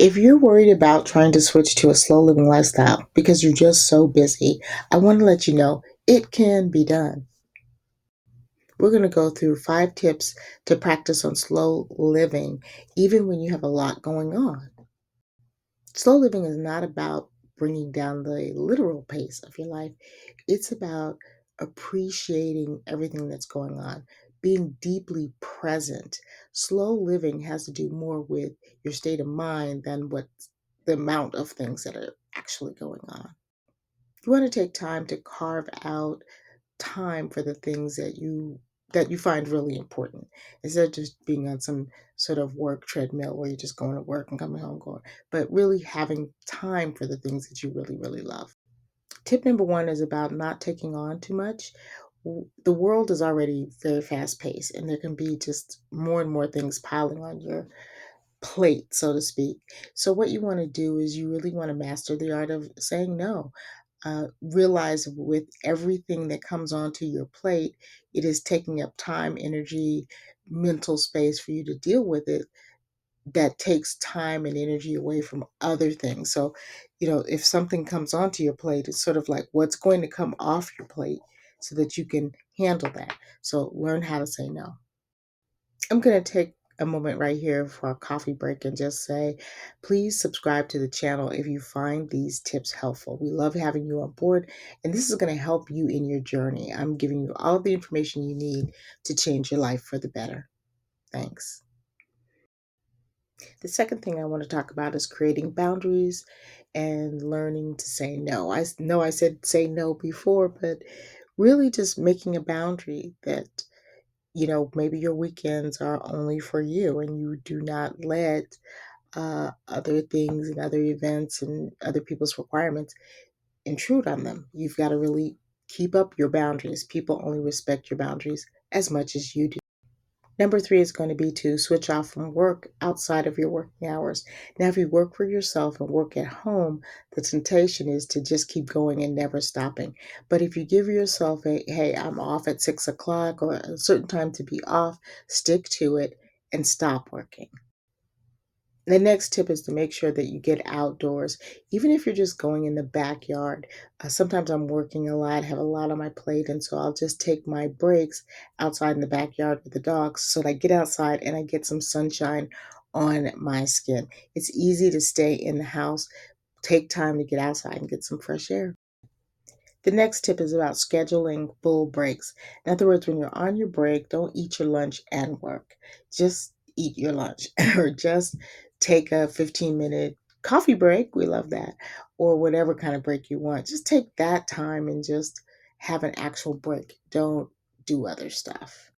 If you're worried about trying to switch to a slow living lifestyle because you're just so busy, I want to let you know it can be done. We're going to go through 5 tips to practice on slow living, even when you have a lot going on. Slow living is not about bringing down the literal pace of your life, it's about appreciating everything that's going on, being deeply present. Slow living has to do more with your state of mind than what the amount of things that are actually going on. You want to take time to carve out time for the things that you find really important, instead of just being on some sort of work treadmill where you're just going to work and coming home going, but really having time for the things that you really, really love. Tip number one is about not taking on too much. The world is already very fast paced, and there can be just more and more things piling on your plate, so to speak. So, what you want to do is you really want to master the art of saying no. Realize with everything that comes onto your plate, it is taking up time, energy, mental space for you to deal with it. That takes time and energy away from other things. So, if something comes onto your plate, it's sort of like what's going to come off your plate so that you can handle that. So, learn how to say no. I'm going to take a moment right here for a coffee break and just say, please subscribe to the channel if you find these tips helpful. We love having you on board, and this is going to help you in your journey. I'm giving you all the information you need to change your life for the better. Thanks. The second thing I want to talk about is creating boundaries and learning to say no. I know I said say no before, but really just making a boundary that maybe your weekends are only for you and you do not let other things and other events and other people's requirements intrude on them. You've got to really keep up your boundaries. People only respect your boundaries as much as you do. Number three is going to be to switch off from work outside of your working hours. Now, if you work for yourself and work at home, the temptation is to just keep going and never stopping. But if you give yourself hey, I'm off at 6 o'clock or a certain time to be off, stick to it and stop working. The next tip is to make sure that you get outdoors, even if you're just going in the backyard. Sometimes I'm working a lot, have a lot on my plate, and so I'll just take my breaks outside in the backyard with the dogs so that I get outside and I get some sunshine on my skin. It's easy to stay in the house. Take time to get outside and get some fresh air. The next tip is about scheduling full breaks. In other words, when you're on your break, don't eat your lunch and work. Just eat your lunch or just take a 15-minute coffee break. We love that. Or whatever kind of break you want. Just take that time and just have an actual break. Don't do other stuff.